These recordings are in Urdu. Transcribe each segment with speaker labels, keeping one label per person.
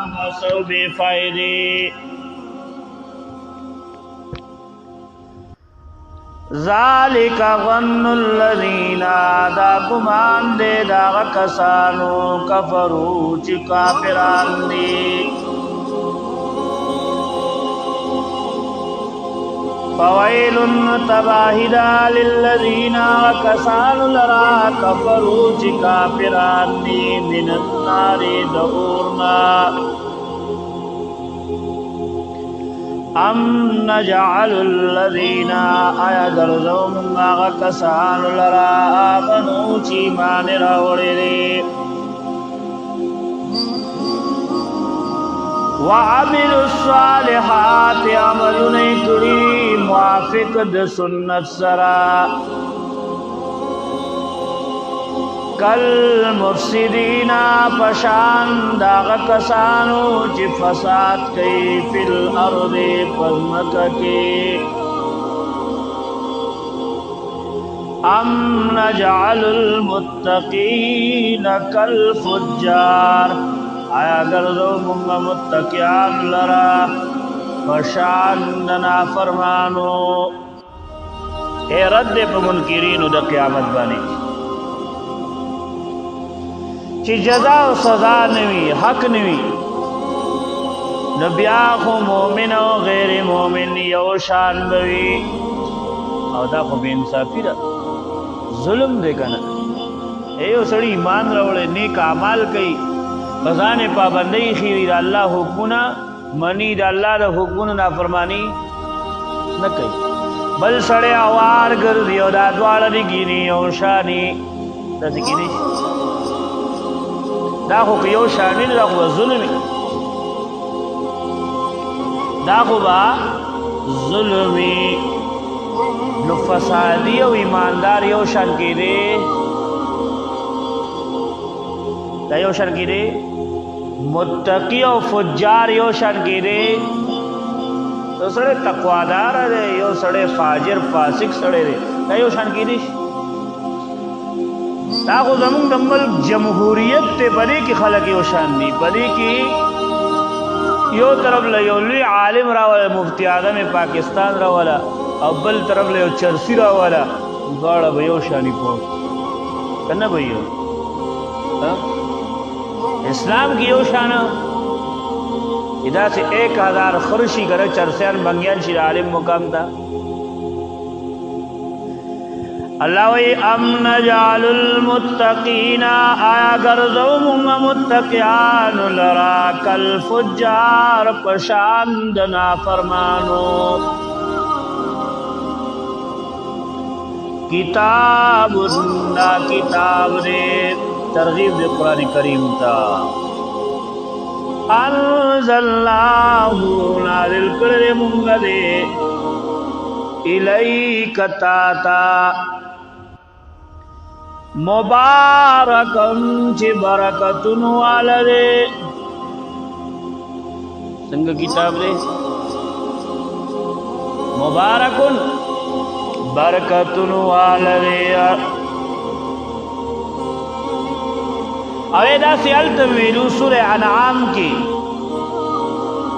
Speaker 1: احسو بے فائدے ذالک ظن الذین دا گمان دے دا کسانو کفرو چی کافران دی فویل تباہدہ للذین کسان لرا کفرو چی کافران دی من النار دورنا ام نجعل الذین آیا گرزو منگا کسان لرا آمنو چی مان روڑی دی وعملوا الصالحات عملون کری موافق د سنت سرا کل مفسدین پشان داغ کسانو چی فساد کئی فی الارض پزمک کی ام نجعل المتقین کالفجار آیا گردو منگا متقیان لرا پشان دنا فرمانو اے رد پا منکرینو دا قیامت بانی چی جزا و سزا نوی حق نوی نبیاخو مومن و غیر مومن یو شان بوی او دا خو بے انصافی دا ظلم دے کنا ایو سڑی ایمان روڑے نیک اعمال کئی بزان پابندی خیری دا اللہ حکمنا منی دا اللہ دا حکمنا نافرمانی نکی بل سڑے آوار گردی و دا دوار دیگینی و شانی دا دیگینی دا خو یو شانی دا خو ظلمی دا خو با ظلمی نو فسادی و ایماندار یو شان کی دے دا یو شان کی دے متقی و فجار یو شان کی دے تو سڑے تقوادار دے یو سڑے فاجر فاسق سڑے دے دا یو شان کی دے دا خو زمون د ملک جمهوریت تے بدی کی خلق یو شان دی بدی کی یو طرف له یو لوی عالم راولا مفتی اعظم پاکستان راولا او بل طرف له یو چرسی راولا دواړه به یو شانی پو کنه به یو اسلام کی یو شانه ادا سے 1000 خرشی کرے چرسیان بنگیان شیر عالم مقام تا اللہ وی ام نجعل المتقین آیا گرزو منگا متقیان لرا کالفجار پشاندنا فرمانو کتاب دا کتاب دے ترغیب دے قرآن کریم تا انزلناہ نازل کردے منگا دے الیک تاتا مبارکن چی برکتن والدے سنگ کتاب دے مبارکن برکتن والدے اویدہ سیالت ویلو سورہ انعام کی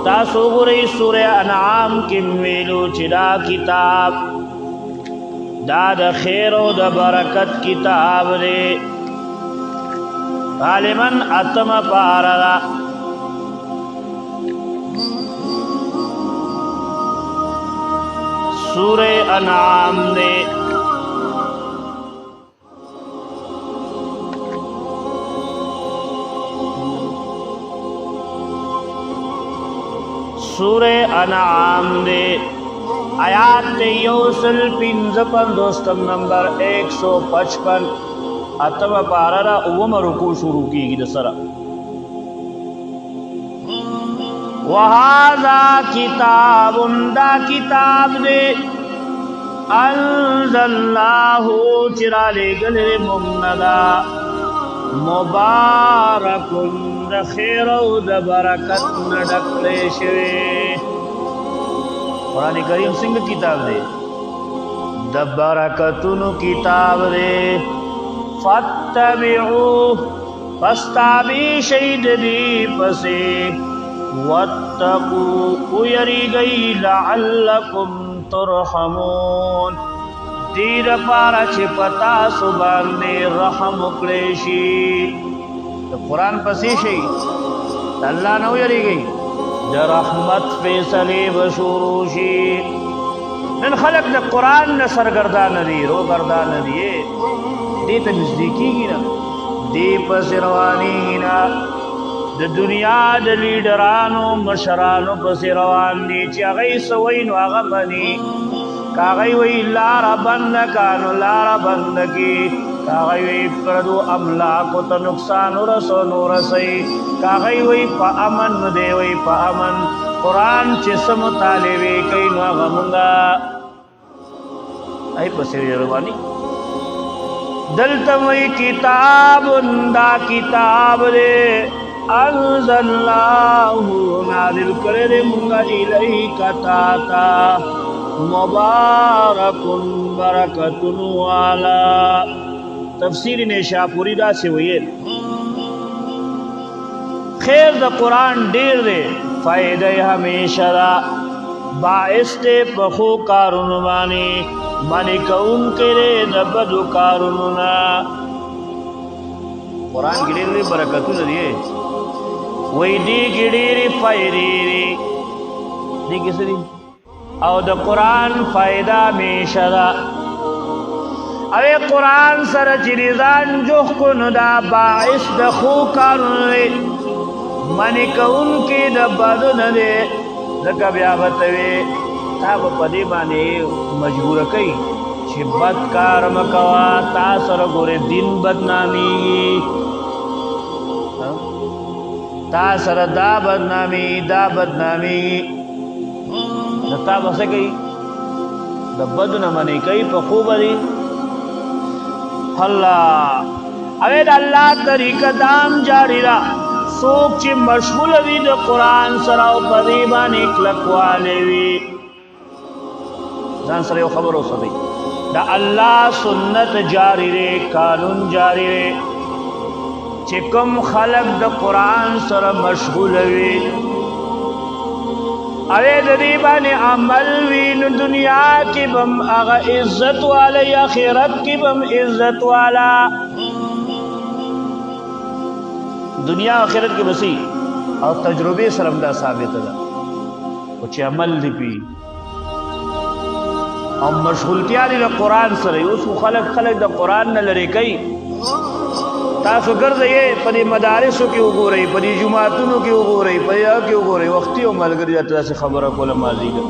Speaker 1: تاسو گرئی سورہ انعام کی ویلو چدا کتاب دا دا خیر و دا برکت کتاب دے غالباً اتم پارا دا سورہ انعام دے سورہ انعام دے آیات یوسل پنزپن دوستم نمبر 155 اتم پارا اوم رکو شروع کی گی دسرا وَهَذَا کتاب دا کتاب دے انزلناہ چرا لے گلے ممندا مبارکن دا خیر و دا برکت نڈکلے شوے قرآن کریم سنگ کتاب دے دا برکتن کتاب دے فاتبعو پستابی شید دی پسے واتقو ویری گئی لعلکم ترحمون دیر پارا چھ پتا سبان دے رحم اکلیشی قرآن پسی شئی اللہ نو یری گئی دا رحمت فیصلے بشوروشی نن خلق دا قرآن نا سرگردان دی رو گردان دیئے دیتا نزدیکی گی نا دی پس روانی گی نا دا دنیا دا لیڈرانو مشرانو پس روان دی چی اغی سوئینو اغا بنی کاغی وی لارا بندکانو لارا بندکی کاغی وی پردو املاکو تا نقصانو رسو نورسی کاغی وی پا امن دے وی پا امن قرآن چی سمطالوی کئی نو اغا منگا ای پسی روانی دلتم وی کتاب دا کتاب دے انزل اللہ نازل کرے دے منگا الیک تاتا مبارکن برکتن والا تفسیر نیشاپوری دا سے ہوئی خیر دا قرآن دیر دے فائدہ ہمیشہ دا باعث دے پخو کارون مانی مانی کون کرے دا بدو کاروننا قرآن کی دیر دے برکتن دیئے وی دی کی دیر فائدی دی کس دی او دا قرآن فائدہ میشہ دا اوے قرآن سر چی رضان جوخ کن دا باعث دا خو کارون دے منی کون کی دا بدن دے دکا بیا بتوے تا با پدی بانے مجبور کئی چی بد کار مکوا تا سر گورے دن بدنامی تا سر دا بدنامی نتا بسے کئی دا بدو نمانی کئی پا خوب دی اللہ اوید اللہ طریقہ دام جاری را سوک چی مشغول دی دا قرآن سراو پدیبان اکلکوالے وی جان سر یو خبر ہو سدی دا اللہ سنت جاری رے قانون جاری رے چی کم خلق دا قرآن سر مشغول وی اوید دیبانی عمل وین دنیا کی بم اغا عزت والا یا خیرت کی بم عزت والا دنیا آخرت کی بسی اور تجربے سرم دا ثابت دا کچھ عمل دی پی اور مشغولتیا دی دا قرآن سر اس کو خلق دا قرآن نہ لرے کئی تاسو ګرځئ په دې مدارسو کې وګورئ په دې جماعتونو کې وګورئ په دې کې وګورئ وختي او ملګری تاسو خبره کوله ماضی ده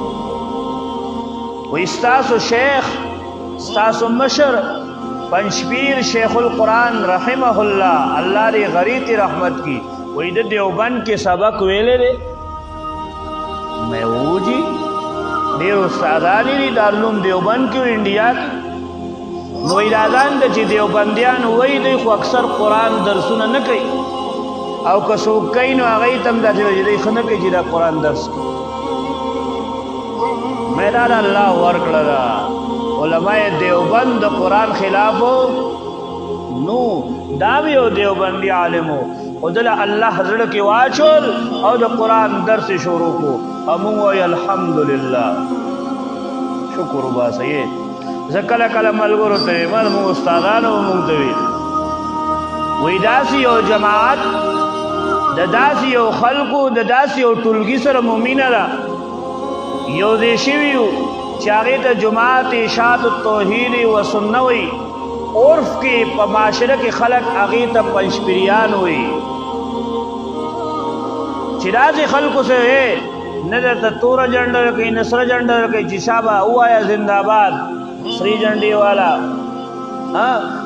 Speaker 1: وې تاسو شیخ تاسو مشر پنځپیر شیخ القرآن رحمه الله الله دې غریت رحمت کی وې د دیوبند کې سبق ویلې ده مې وږي ډېر استادان دي دارالعلوم دیوبند کې انډیا کې نو ایرادان دا چی دیوبندیان وی دی خو اکثر قرآن درسونا نکی او کسو کئی نو آغای تم دا چی دی خنکی چی دا قرآن درس کی میدان اللہ ورک لگا علماء دیوبند دا قرآن خلافو نو داویو دیوبندی عالمو خودل اللہ حضرت کی واچول او دا قرآن درس شروع کو اموی الحمدللہ شکر با سید زکل کل ملګرو ته مل مو استادانو مونږ ته وی داسي یو جماعت د داسي یو خلقو د داسي یو ټولګي سره مومینه ده یو دې شیو چې هغه د جماعت اشاعت التوحید و سنت وی عرف کې په معاشره کې خلق هغه ته پنځپریان وی چې راځي خلقو سره نه د تور جنډر کې نصر جنډر کې چې شابه وایا زنده‌باد سری جنڈی والا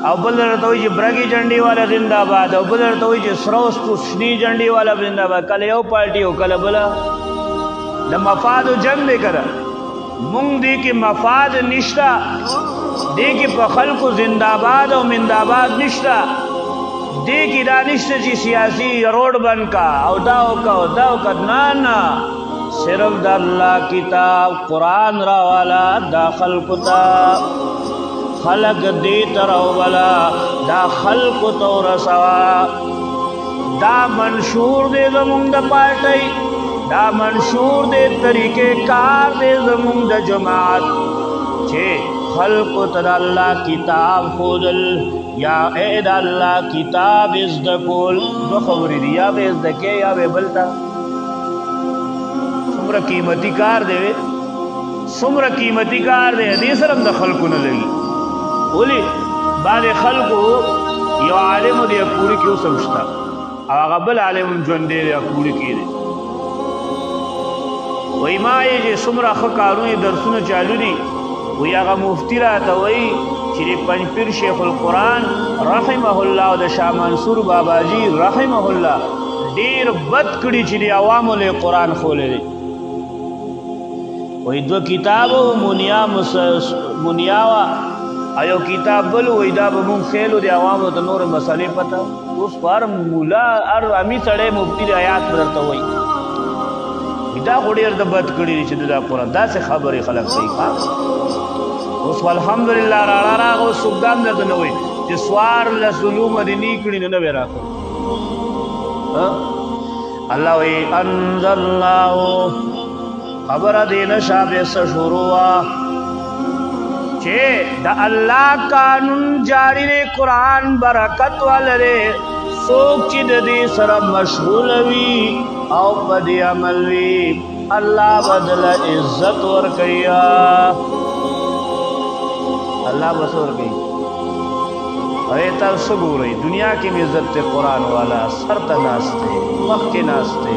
Speaker 1: او بل رہتا ہوئی جی برگی جنڈی والا زندہ باد او بل رہتا ہوئی جی سروستو شنی جنڈی والا زندہ باد کل یو پارٹی ہو کل بلا دا مفاد و جنگ دے کرا مونگ دی کی مفاد نشتا دی کی پا خلق زندہ باد او مندہ باد نشتا دی کی دا نشتا جی سیاسی روڈ بن کا او داو کا نانا صرف دا اللہ کتاب قرآن را والا دا خلق تا خلق دیتا رو بلا دا خلق تو رسوا دا منشور دے زمونږ د پارټۍ دا منشور دے طریقے کار دے زمونږ د جماعت چې خلقو ته د الله کتاب ښودل یا اے د الله کتاب زده کول دوه خبرې دي یا به زده کې یا به بل ته څومره قیمتي کار دی څومره قیمتي کار دی دې سره د خلقو نه لګي ولې باندې خلقو یو عالم دی پوری کې اوس مشتا او هغه بل عالم ژوند دی پوری کې دی وای ما یې څومره ښه کارونه درسونه چالو دي وی هغه مفتی راته وایي چې پنځپیر شیخ القرآن رحمه الله او د شاه منصور باباجي رحمه الله ډیر بد کړي چې د عوامو له قرآن خولی دی وی دو کتابو منیا وا او یو کتاب بل وی دا به مونږ خیلو د عوامو د نور مسلې پته اوس هر مولا هر امي سړی مفتی د آیات درته وایي دا خو ډېر د بد کړي چې دا قرآن داسې خبرې خلک صحیح ښه اوس الحمدلله راغو څوک دام درته نه وایي چې څوارلس علوم دې نی کړي نه وی راکړي الله وی انزل الله خبر دې نشه به څه شروع وا چې د الله قانون جاری دی قرآن برکت ولري څوک چې د دې سره مشغول وي او په دې عمل وي الله بدل عزت ورکوي الله بس ورکوي اے تاسو ګورئ دنیا کې عزت ته قرآن والا سر ته ناشته مخ کې ناشته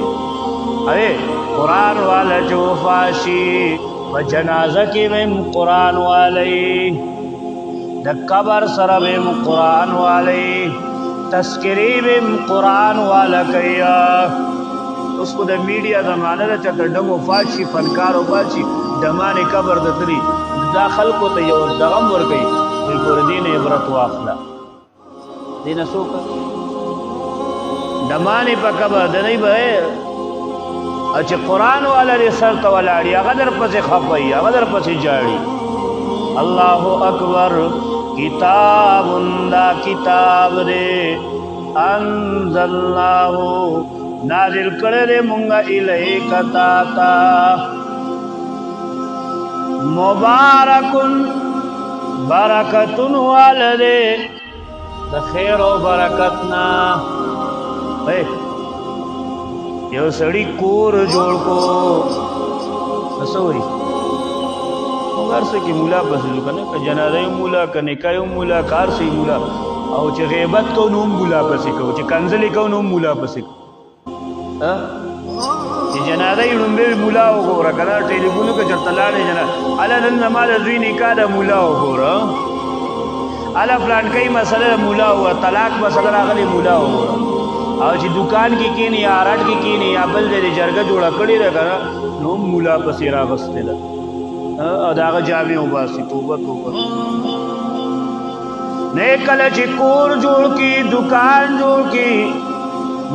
Speaker 1: اے قرآن والا جو فاشي و جنازه کې ویم قرآن والی د قبر سره ویم قرآن والی تذکری ویم قرآن والا کیا اس کو د میډیا زمانه ده چې ډمو فاشي فنکار او فاشي دمانه قبر د تری دا خلکو ته یو دغم ورګي د ګور دین عبرت واخلا دین سوک دمانه په قبر د نه به چې قرآن والا لري سر ته ولاړي هغه در پسې خپي هغه در پسې جاړي الله اکبر کتاب دا کتاب دې انزلناه نازل کړل مونږه الیک تا مبارکن برکتن والده د خیر او برکتنا یو سړی کور جوړ کو سسوي مگر سے کی مولا بسلو کنه ک جنازه مولا ک نکاح مولا کار سی مولا او چې غیبت کو نوم مولا پسې کو چې کنزلی کو نوم مولا پسې کو چې جنازه یې مولا وګوره کنه ټلیفون کې چرته لاړې جنا الا نن مال زوی نکاح د مولا وګوره الا پلان کوي مسله مولا او طلاق مسله راغلي مولا وګوره او چې دکان کې کینی یا راټ کې کینی یا بل دې جرګه جوړه کړی راغره نو مولا پسې راغسته ده او داغه جامع وباسي توبه نه کله چې کور جوړ کی دکان جوړ کی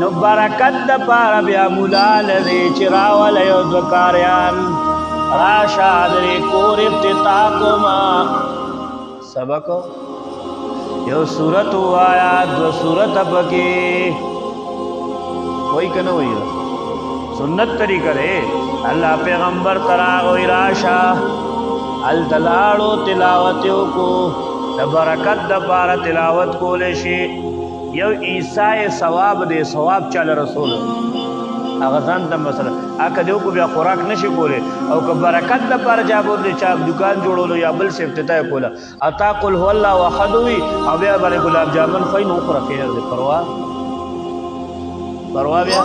Speaker 1: نو برکت د پاره بیا مولا لري چې راول یو دکاریان راشه درې کور افتتاح کوما سبق یو سورت وایا دو سورت پکې وای کنه وای سنت طریقه ده الله پیغمبر تراغ وی راشه ال دلاړو تلاوت کو د برکت د پاره تلاوت کول شي یو عیسی ثواب دے ثواب چاله رسول هغه ځان د مسله اګه دیو کو بیا خوراک نشي کوله او که برکت د پر جابو دې چا دکان جوړولو یا بل څه افتتاح کوله اتا قل هو الله احد وی او بیا باندې ګلاب جامن خو نو خره خیر دې پروا بیا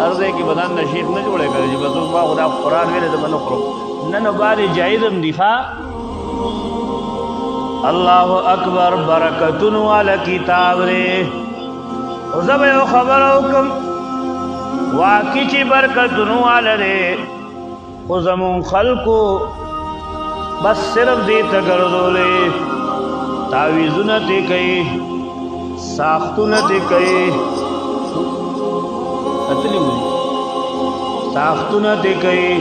Speaker 1: ارزه کی بدن نشیط نه جوړه کوي چې بس ما خدا قرآن ویل د منو خرو نن باندې جایزم دفاع الله اکبر برکتون والا کتاب رے او زب یو خبر حکم واقعی چی برکتون والا رے او زمون خلقو بس صرف دیتا کردو لے تاویزو نتی کئی ساختو نتی کئی اتلی مجھے ساختو نتی کئی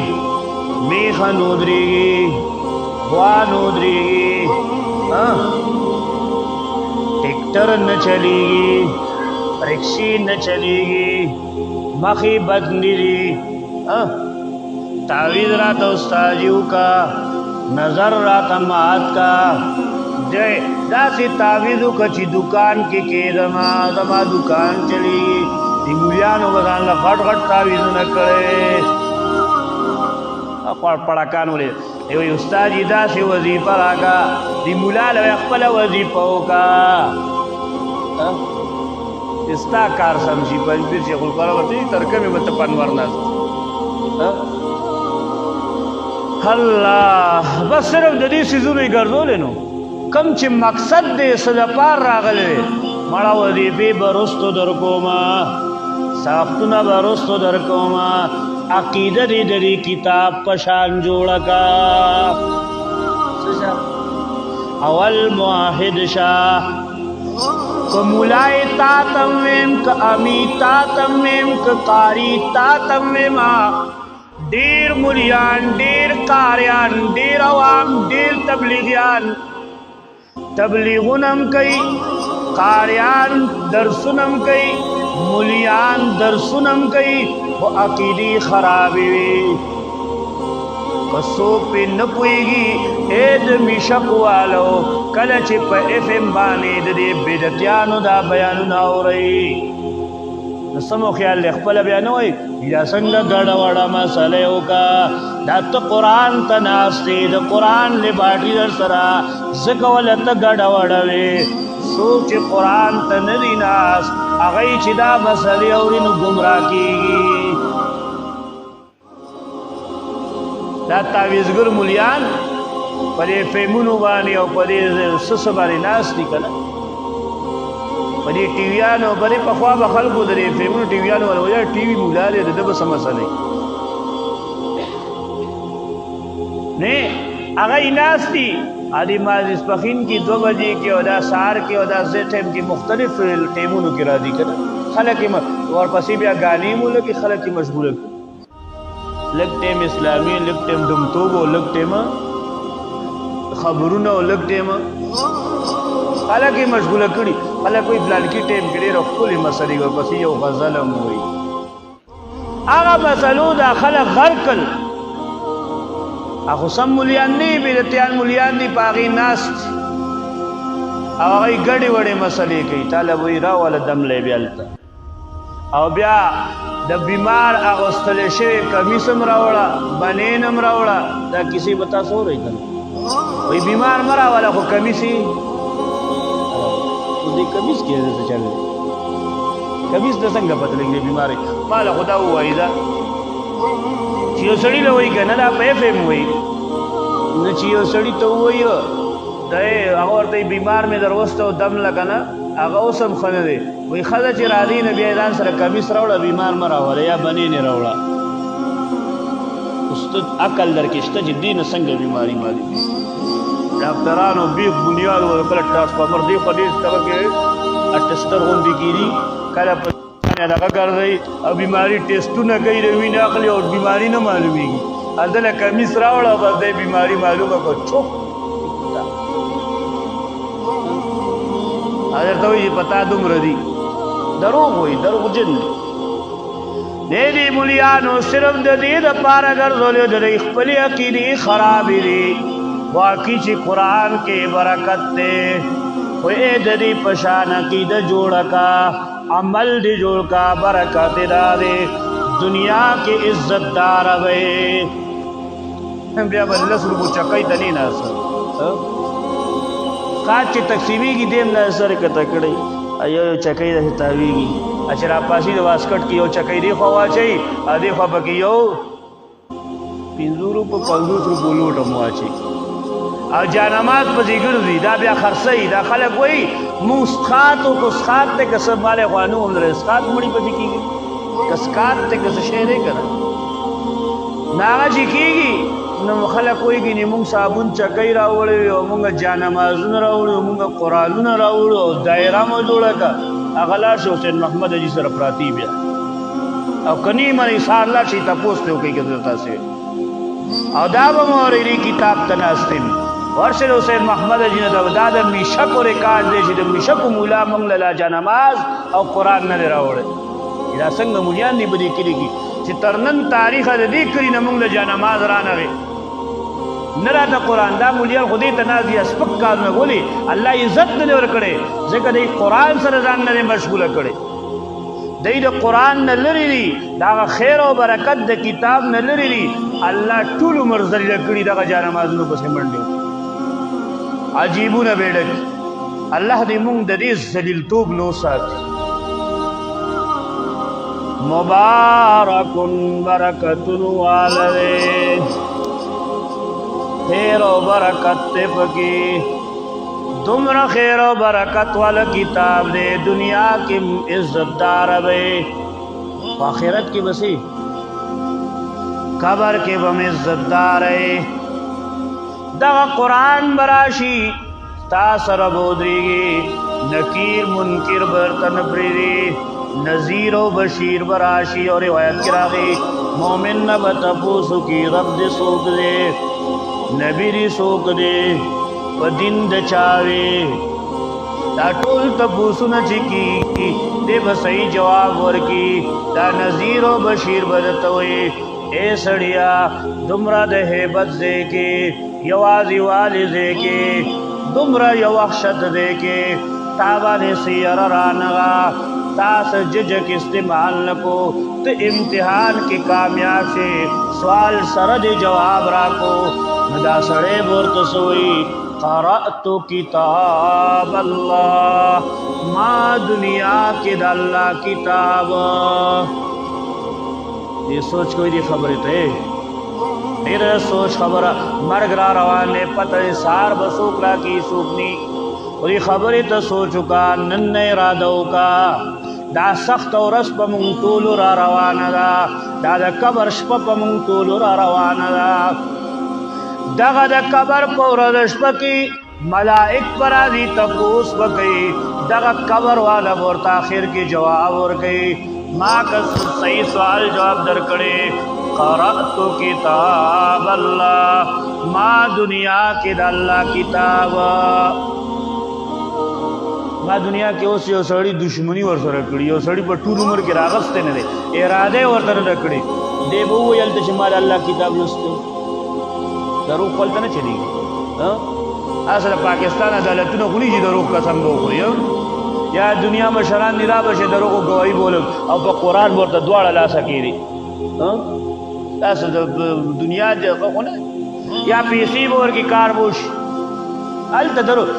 Speaker 1: میخا نودریگی خوا نودریگی ٹیکٹر نہ چلیگی رکشی نه چلیږي مخې بد نه دي تعویذ راته استاجیو کا نظر راته مات کا داسې تعویذ وکړه چې دکان کې کېدما زما دکان چلیږي د مولیانو به ځان له غټ غټ تعویذونه کړی پړکان ولې وایي استاد یې داسې وظیفه راکړه د مولا له خپله وظیفه وکړه ستا کار سم شي پنځپیر شیخ القرآن ورته تر کومې به ته پنور ناست الله بس صرف د دې څیزونو یې ګرځولې نو کم چې مقصد دی څه دپار راغلی مړه وظیفې به رستو در کومه ساختونه به رستو در کومه عقیده دې د دې کتاب په شان جوړه کا اول موحد شاه که مولای تا تمویم که امی تا تمویم که قاری تا تمویم دیر مولیان دیر قاریان دیر عوام دیر تبلیغیان تبلیغونم کئی قاریان درسونم کئی مولیان درسونم کئی وہ عقیدی خرابی وی کسو پی نپویگی اید میشک والو کلچ پا ایف ام بانی دی بیدتیانو دا بیانو ناو رئی نسمو خیال لے خپل بیانوئی یا سنگا گڑا وڑا مسئلے ہوکا دا تا قرآن تا ناستی دا قرآن لے باٹی در سرا زکولتا گڑا وڑا وی سوچ قرآن تا ندی ناس اغیی چی دا مسئلے اوری نو گمراہ کیگی دا تعویزگر مولیان پدې فیمونو باندې او پدې سس باندې ناستی کنه پدې ټیویانو باندې په خوا به خلکو درې فیمونو ټیویانو ولویا ټیوی مولا دې د به سمسلې نه هغه ناستی ادي مازیس پخین کی 2 بجې کې او دا سار کې او دا زه ټیم کې مختلف ټیمونو کې راځي کنه خلک ورپسې بیا غانې مولا کې خلک مشغوله لگ ٹیم اسلامی لگ ٹیم دمتوب و لگ ٹیم خبرونه و لگ ٹیم خلقی مشغوله کړي خلق کوئی فلانکی ٹیم کړي رخلی مسلې ورپسې یو غزلم وي هغه مسلو دا خلق غرقل هغه سم مولیان دی بدعتیان مولیان دی پاغي ناست هغه ګډي وړي مسلې کوي طالب وی را ول دم لې بیالتا او بیا د بیمار اغوستل شوی کمیسم راوړه بنینم راوړه دا کسی بتا سو رہی کنه وی بیمار مرا والا خو کمیسی دې کمیس کې څه چل کمیس د څنګه بدلېږي بیماری مال خدا وایي دا چې یو سړی له وایي کنه دا په فهم وایي نه چې یو سړی ته وایي دا هغه ورته بیمار مې دروسته او دم لګنه هغه اوسم خنه دی وی خزه چې راځي نه بیا ځان سره کمیس راوړه بیمار مراوله یا بنې نه راوړه استاد عقل درکشته چې دین څنګه بیماری مالي ډاکټرانو به بنیاد ورکړه ټرانسفارمر دی خو دې څنګه کې اټسټر غونډي کیږي کله په دغه ګرځي او بیماری ټیسټونه کوي روي نه اخلي او بیماری نه معلومیږي اذن کمیس راوړه بس دې بیماری معلومه کو چوپ اگر ته یې پتا دومره دي دروغ وي دروغ جن دې مولیانو صرف د دې د پاره ګرځولې د خپل عقیدې خراب دي واقعي چې قران کې برکت ده خو دې د پشان عقیده جوړه کا عمل دې جوړ کا برکت دې دنیا کې عزت دار وي بیا بل سر کو چکای دني نه سر کاټ چې تقسیمی کی دیم نه سر کته کړی ایو چکای د تاویږي اشرا پاسی د واسکټ کې یو چکای دی خو واچي ا دې خو بکی یو 500 په 500 روپو لوټ مو واچي او جانماز په ذکر دی دا بیا خرڅي دا خلک وای مسخات او کسخات ته کسب والے خوانو هم رسخات مړي په کیږي کسکات ته کس شی نه کړه ناغه کیږي نو خلک وایي چې موږ صابون چکای راوړی او موږ جانمازونه راوړو موږ قرانونه راوړو دایره مو جوړه کا اغلا شو حسین محمد جی سره پراتی بیا او کني مې سارلا شي تاسو ته کوي کې تاسو او دا به مورې کتاب تناستم ورشد حسین محمد جی نے دا د میشک ریکارډ دی چې د میشک مولا مونږ له جنماز او قران نه راوړل دا څنګه مولیان دی بدی کړي چې ترنن تاریخ د دې کړي نه مونږ له جنماز را نه نه راته قرآن دا مولیان خودی ته نازي سپک کار نه ولي الله عزت نه ورکړي ځکه د قرآن سره ځان نه مشغوله کړي دی د قرآن نه لري دي دا خیر او برکت د کتاب نه لري دي الله ټول عمر ذلیل کړي دغه جانمازونو پسې منډي عجیبونه بیړک الله دې مونږ د دې ذلیلتوب نو ساتي مبارکن برکتن والده خیر و برکت تے پکی تمرا خیر و برکت والا کتاب دے دنیا کی عزت دار بے آخرت کی بسی قبر کے بم عزت دار ہے دا قرآن براشی تاثر بودریگی نکیر منکر برتن پریدی نذیر و بشیر براشی اور روایت کراغی مومن نبتپوسو کی رب دے سوک دے نبی دی سوک دے و دین دا چاوے دا ټول تپوسونه چې کیږي دې به صحیح جواب ورکي دا نذیر و بشیر بدته وي اے سړیا دومره د هیبت دې کې یوازې والي دې کې دومره یو وحشت دې کې تا باندې سیر رانغا تاس ججک استعمال نکو تو امتحان کی کامیاب شے سوال سرد جواب راکو ندا سڑے بورت سوئی قرأت کتاب اللہ ما دنیا کی دا اللہ کتاب یہ سوچ کوئی دی خبری تے میرے سوچ خبر مرگ را روانے پتہ سار بسوک را کی سوکنی اور یہ خبری تا سوچکا نن ارادو کا دا سخت و رس پا مونگ طولو را روانا دا دا قبر شپا پا مونگ طولو را روانا دا دا قبر پا ردش پا کی ملائک پر آدھی تپوس پا کی دا قبر والا بورتا آخر کی جواب ورکی ماں کا صحیح سوال جواب در کڑے قرأت کتاب اللہ ماں دنیا کی دا اللہ کتاب ما دنیا کې اوس یو سړی دشمنی ور سره کړی یو سړی په ټول عمر کې راغسته نه دی اراده ورته نه کړی دی به ویل چې مال الله کتاب لسته درو خپل ته نه چلیږي ها اصل پاکستان عدالتونه خونی چې درو قسم وکړي یا دنیا مشران نه را بشه درو گواہی بولم او په قران ورته دواړه لاسه کړي ها تاسو د دنیا ځخونه یا پیسې ور کې کار بوش الته درو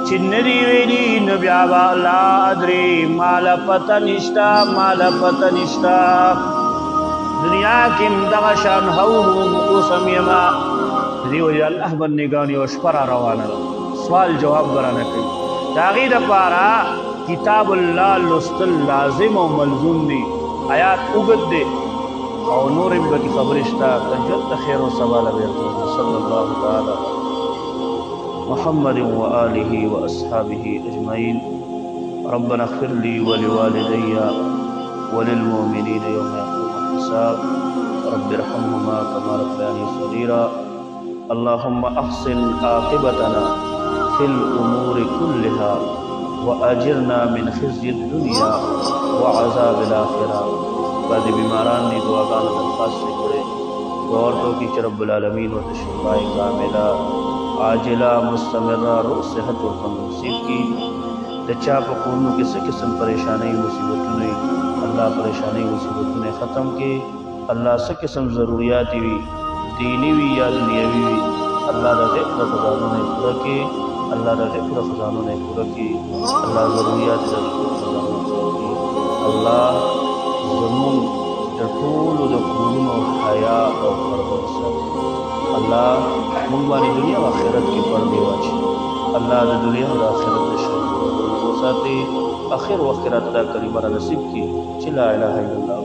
Speaker 1: چندی ویلی نبیا والا ادری مالا پتہ نشتا دنیا کم دغشان حوهم مقوسم یما دیو جی اللہ بندگانی و شپرا روانا سوال جواب برانا کئی تاغید پارا کتاب اللہ لستل لازم و ملزوم دی آیات اگد دے او نور بکی خبرشتا تجد خیر و سوال بیرد صلی اللہ تعالی محمد وآله وأصحابه أجمعين ربنا اغفر لي ولوالدي وللمؤمنين يوم يقوم الحساب رب ارحمهما كما ربياني صغيرا اللهم أحسن عاقبتنا في الأمور كلها وأجرنا من خزي الدنيا وعذاب الآخرة بعد بیماران نے دعاگان درخواست کرے عورتوں کی رب العالمین و شفاء کاملہ عاجلہ مستمرہ روح صحت و نصیب کی دچا پکونوں کس قسم پریشانی مصیبتوں نے اللہ پریشانی مصیبتوں نے ختم کی اللہ سے قسم ضروریات بھی دینی بھی یا دنیاوی بھی اللہ رضا خزانوں نے پورا کی اللہ رضا خزانوں نے پورا کی اللہ ضروریات اللہ زمون ټول د کورونو حیا او پرده ساتي الله موږ باندې دنیا او آخرت کې پردې واچي الله د دنیا او آخرت د شر ساتي اخر وخت راته دا کلمه نصیب کړي چې لا اله الا الله